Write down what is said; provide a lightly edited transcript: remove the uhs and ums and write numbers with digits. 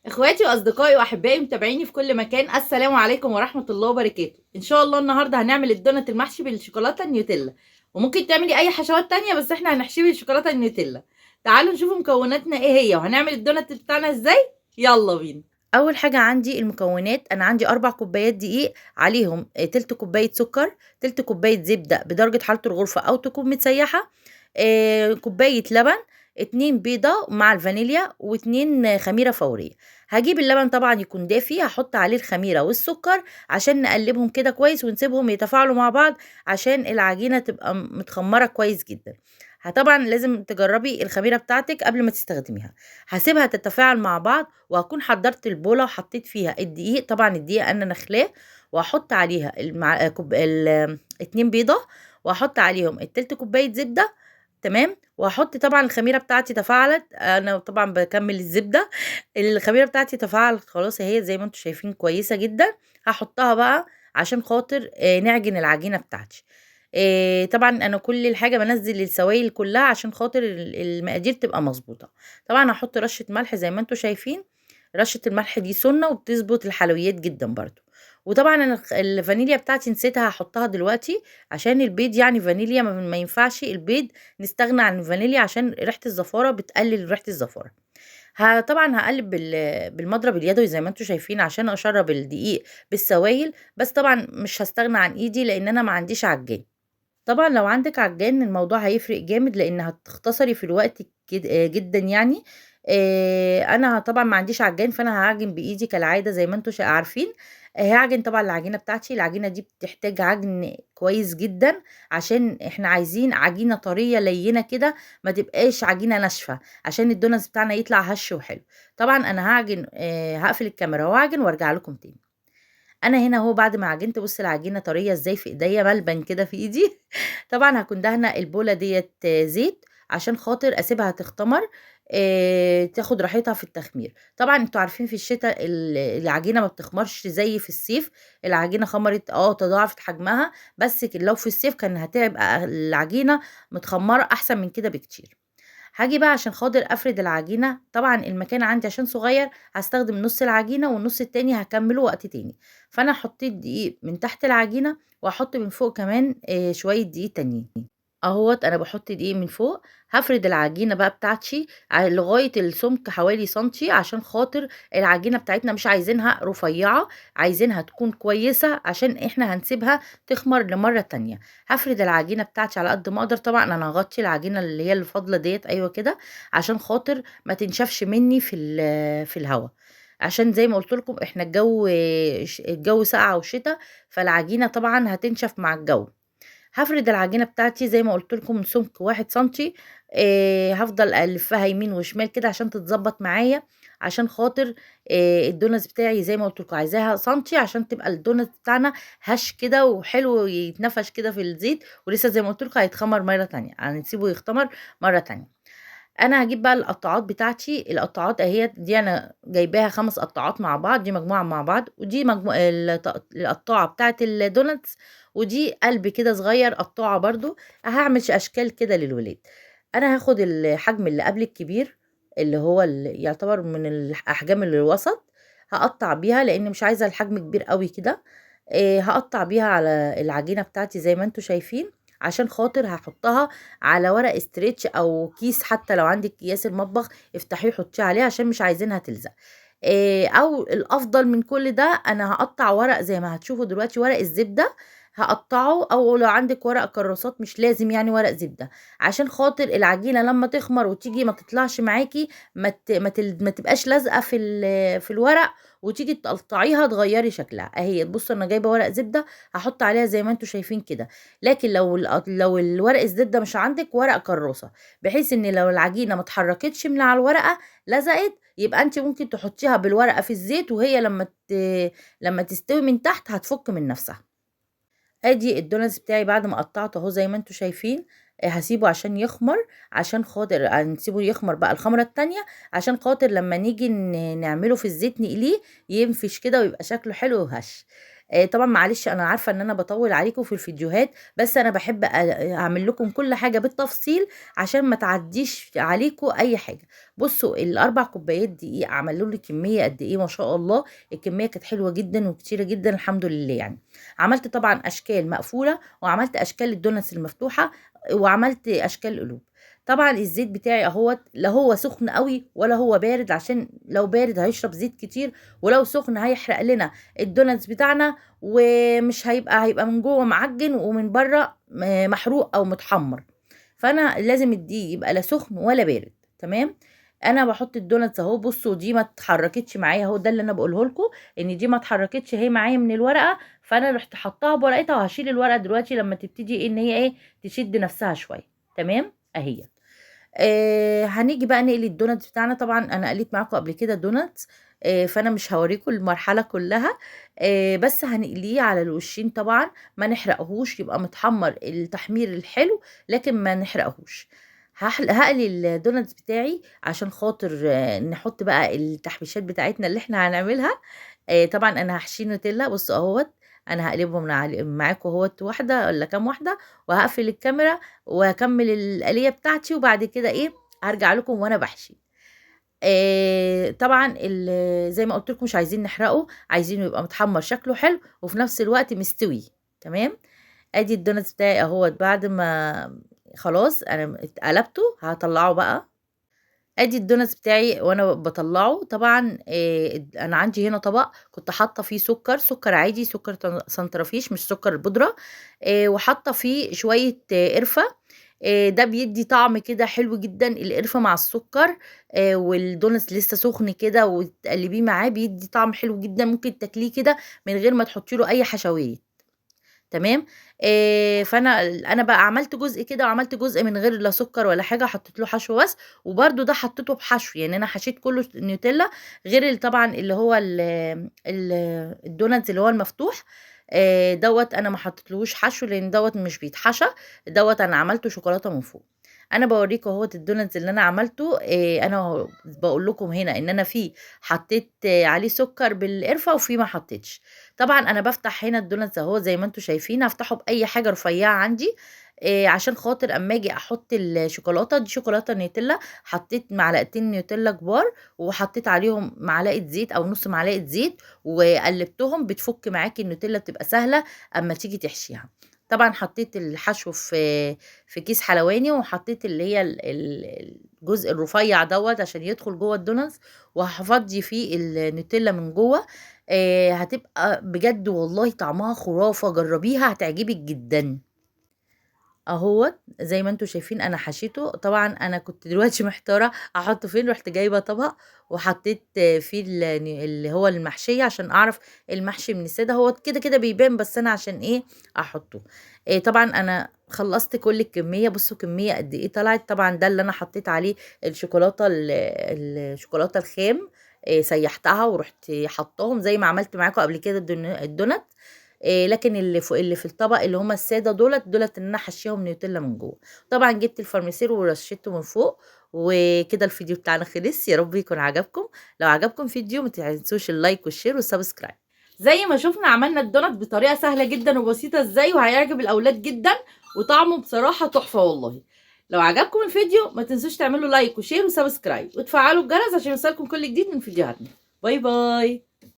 اخواتي واصدقائي واحبائي متابعيني في كل مكان، السلام عليكم ورحمه الله وبركاته. ان شاء الله النهارده هنعمل الدونت المحشي بالشوكولاته النيوتيلا، وممكن تعملي اي حشوات تانية بس احنا هنحشيه بالشوكولاته النيوتيلا. تعالوا نشوف مكوناتنا ايه هي وهنعمل الدونت بتاعنا ازاي. يلا بينا. اول حاجه عندي المكونات، انا عندي 4 كوبايات دقيق، عليهم تلت كوبايه سكر، تلت كوبايه زبده بدرجه حراره الغرفه او تكون متسيحه، كوبايه لبن، 2 بيضة مع الفانيليا و2 خميرة فورية. هجيب اللبن طبعا يكون دافي، هحط عليه الخميرة والسكر عشان نقلبهم كده كويس ونسيبهم يتفاعلوا مع بعض عشان العجينة تبقى متخمرة كويس جدا. طبعا لازم تجربي الخميرة بتاعتك قبل ما تستخدميها. هسيبها تتفاعل مع بعض وهكون حضرت البولة وحطيت فيها الدقيق، طبعا الدقيق انا نخلاه، وهحط عليها 2 بيضة، وهحط عليهم التلت كوباية زبدة. تمام. وهحط طبعا الخميره بتاعتي تفاعلت، انا طبعا بكمل الزبده. الخميره بتاعتي تفاعلت خلاص، اهي زي ما انتم شايفين كويسه جدا. هحطها بقى عشان خاطر نعجن العجينه بتاعتي. طبعا انا كل الحاجه بنزل السوائل كلها عشان خاطر المقادير تبقى مظبوطه. طبعا هحط رشه ملح زي ما انتم شايفين، رشه الملح دي سنه وبتظبط الحلويات جدا برضو. وطبعا انا الفانيليا بتاعتي نسيتها هحطها دلوقتي عشان البيض يعني فانيليا، ما ينفعش البيض نستغنى عن الفانيليا عشان ريحة الزفارة، بتقلل ريحة الزفارة. طبعا هقلب بالمضرب اليدوي زي ما انتم شايفين عشان اشرب الدقيق بالسوائل، بس طبعا مش هستغنى عن ايدي لان انا ما عنديش عجان. طبعا لو عندك عجان الموضوع هيفرق جامد لان هتختصري في الوقت جدا يعني. انا طبعا ما عنديش عجان فانا هعجن بايدي كالعاده زي ما انتم عارفين. هعجن طبعا العجينه بتاعتي، العجينه دي بتحتاج عجن كويس جدا عشان احنا عايزين عجينه طريه لينه كده، ما تبقاش عجينه ناشفه عشان الدوناتس بتاعنا يطلع هش وحلو. طبعا انا هعجن، هقفل الكاميرا واعجن وارجع لكم تاني. انا هنا اهو بعد ما عجنت، بص العجينه طريه ازاي في ايديا، ملبن كده في ايدي. طبعا هكون دهنه البوله ديت زيت عشان خاطر اسيبها تختمر، تاخد راحتها في التخمير. طبعا انتوا عارفين في الشتاء العجينه ما بتخمرش زي في الصيف. العجينه خمرت تضاعفت حجمها، بس لو في الصيف كان هتبقى العجينه متخمره احسن من كده بكتير. هاجي بقى عشان خاطر افرد العجينة، طبعا المكان عندي عشان صغير هستخدم نص العجينة والنص التاني هكمله وقت تاني. فانا حطيت دقيق من تحت العجينة وهحط من فوق كمان شوية دقيق تانيين. اهوت انا بحط دقيق من فوق. هفرد العجينة بقى بتاعتي لغاية السمك حوالي سنتي عشان خاطر العجينة بتاعتنا مش عايزينها رفيعة، عايزينها تكون كويسة عشان احنا هنسيبها تخمر لمرة تانية. هفرد العجينة بتاعتي على قد ما اقدر، طبعا انا هغطي العجينة اللي هي الفاضلة ديت ايوه كده عشان خاطر ما تنشفش مني في الهواء. عشان زي ما قلت لكم احنا الجو ساقع وشتاء، فالعجينة طبعا هتنشف مع الجو. هفرد العجينة بتاعتي زي ما قلت لكم من سمك 1 سنتي. هفضل ألفها يمين وشمال كده عشان تتظبط معايا، عشان خاطر الدونز بتاعي زي ما قلت لكم عايزاها سنتي عشان تبقى الدونز بتاعنا هش كده وحلو يتنفش كده في الزيت، ولسه زي ما قلت لكم هيتخمر مرة تانية، هنسيبه يختمر مرة تانية. انا هجيب بقى القطاعات بتاعتي، القطاعات اهي دي انا جايباها 5 قطاعات مع بعض، دي مجموعة مع بعض، ودي مجموعة القطاعة بتاعت الدوناتس، ودي قلب كده صغير قطاعة برضو. هعمل اشكال كده للولاد. انا هاخد الحجم اللي قبل الكبير، اللي هو اللي يعتبر من الاحجام اللي الوسط، هقطع بيها لان مش عايزة الحجم كبير قوي كده. هقطع بيها على العجينة بتاعتي زي ما انتوا شايفين عشان خاطر هحطها على ورق استريتش او كيس، حتى لو عندك اكياس المطبخ افتحيه حطيه عليه عشان مش عايزينها تلزق. او الافضل من كل ده انا هقطع ورق زي ما هتشوفوا دلوقتي، ورق الزبدة هقطعه، او لو عندك ورق كراسات مش لازم يعني ورق زبدة، عشان خاطر العجينة لما تخمر وتيجي ما تطلعش معاكي، ما تبقاش لازقة في الورق، وتيجي تقطعيها تغيري شكلها. اهي بصوا انا جايبه ورق زبده هحط عليها زي ما انتوا شايفين كده. لكن لو الورق الزبده مش عندك، ورق كروسه، بحيث ان لو العجينه ما اتحركتش من على الورقه لزقت، يبقى انت ممكن تحطيها بالورقه في الزيت وهي لما تستوي من تحت هتفك من نفسها. ادي الدوناتس بتاعي بعد ما قطعته اهو زي ما انتوا شايفين. هسيبه عشان يخمر، عشان خاطر هنسيبه يخمر بقى الخمرة التانية عشان خاطر لما نيجي نعمله في الزيت نقليه ينفش كده ويبقى شكله حلو وهش. طبعا معلش انا عارفه ان انا بطول عليكم في الفيديوهات، بس انا بحب اعمل لكم كل حاجه بالتفصيل عشان ما تعديش عليكم اي حاجه. بصوا الاربع كوبايات دقيق عملوا لي كميه قد ايه ما شاء الله. الكميه كانت حلوه جدا وكتيره جدا الحمد لله يعني. عملت طبعا اشكال مقفوله، وعملت اشكال الدوناتس المفتوحه، وعملت اشكال قلوب. طبعا الزيت بتاعي اهوت، لا هو سخن قوي ولا هو بارد، عشان لو بارد هيشرب زيت كتير، ولو سخن هيحرق لنا الدوناتس بتاعنا، ومش هيبقى من جوه معجن ومن بره محروق او متحمر. فانا لازم الدقيق يبقى لا سخن ولا بارد. تمام. انا بحط الدوناتس اهو، بصوا دي ما اتحركتش معايا اهو، ده اللي انا بقوله لكم، ان دي ما اتحركتش هي معايا من الورقه. فانا رحت حطاها بورقتها، وهشيل الورقه دلوقتي لما تبتدي ان هي ايه تشد نفسها شويه. تمام اهي. هنيجي بقى نقلي الدونات بتاعنا. طبعا انا قليت معاكم قبل كده دوناتس، فانا مش هوريكم المرحله كلها. بس هنقليه على الوشين طبعا، ما نحرقهوش، يبقى متحمر التحمير الحلو لكن ما نحرقهوش. هقلي الدوناتس بتاعي عشان خاطر نحط بقى التحبيشات بتاعتنا اللي احنا هنعملها. طبعا انا هحشي نوتيلا، بصوا اهوت. انا هقلبهم معاكم اهوت واحده ولا كام واحده، وهقفل الكاميرا واكمل الآلية بتاعتي، وبعد كده ايه هرجع لكم وانا بحشي. طبعا زي ما قلت لكم مش عايزين نحرقه، عايزينه يبقى متحمر شكله حلو وفي نفس الوقت مستوي. تمام. ادي الدونات بتاعي اهوت، بعد ما خلاص انا قلبته هطلعه بقى. ادي الدوناتس بتاعي وانا بطلعه. طبعا انا عندي هنا طبق كنت حاطه فيه سكر عادي، سكر سنترفيش مش سكر البودره، وحاطه فيه شويه قرفه. ده بيدي طعم كده حلو جدا، القرفه مع السكر. والدوناتس لسه سخن كده وتقلبيه معاه بيدي طعم حلو جدا، ممكن تاكليه كده من غير ما تحطي له اي حشويات. تمام. فانا بقى عملت جزء كده، وعملت جزء من غير لا سكر ولا حاجه، حطيت له حشو بس. وبرده ده حطيته بحشو، يعني انا حشيت كله نيوتيلا، غير طبعا اللي هو ال الدوناتس اللي هو المفتوح. دوت انا ما حطيتلهوش حشو لان دوت مش بيتحشى. دوت انا عملته شوكولاته من فوق. انا بوريكم اهوت الدوناتس اللي انا عملته. انا بقول لكم هنا ان انا فيه حطيت عليه سكر بالقرفه، وفيه ما حطيتش. طبعا انا بفتح هنا الدوناتس اهو زي ما انتم شايفين، هفتحه باي حاجه رفيعه عندي. عشان خاطر اما اجي احط الشوكولاته دي شوكولاته نيوتيلا، حطيت معلقتين نيوتيلا كبار، وحطيت عليهم معلقه زيت او نص معلقه زيت، وقلبتهم بتفك معاكي النيوتيلا، بتبقى سهله اما تيجي تحشيها. طبعا حطيت الحشو في كيس حلواني، وحطيت اللي هي الجزء الرفيع دوت عشان يدخل جوه الدوناتس، وهفضي فيه النوتيلا من جوه. هتبقى بجد والله طعمها خرافة، جربيها هتعجبك جدا. اهوت زي ما انتم شايفين انا حشيته. طبعا انا كنت دلوقتي محتاره احطه فين، رحت جايبه طبق وحطيت فيه اللي هو المحشيه عشان اعرف المحشي من الساده. هو كده كده بيبان، بس انا عشان ايه احطه. طبعا انا خلصت كل الكميه، بصوا كميه قد ايه طلعت. طبعا ده اللي انا حطيت عليه الشوكولاته الشوكولاته الخام. سيحتها ورحت حطاهم زي ما عملت معاكم قبل كده الدونات. لكن اللي في الطبق اللي هما الساده دولت ان انا حشيهم نيوتيلا من جوه. طبعا جبت الفارميسير ورشيته من فوق. وكده الفيديو بتاعنا خلص، يا رب يكون عجبكم. لو عجبكم فيديو ما تنسوش اللايك والشير والسبسكرايب. زي ما شفنا عملنا الدونات بطريقه سهله جدا وبسيطه ازاي، وهيعجب الاولاد جدا، وطعمه بصراحه تحفه والله. لو عجبكم الفيديو ما تنسوش تعملوا لايك وشير وسبسكرايب، وتفعلوا الجرس عشان يوصلكم كل جديد من فيديوهاتنا. باي باي.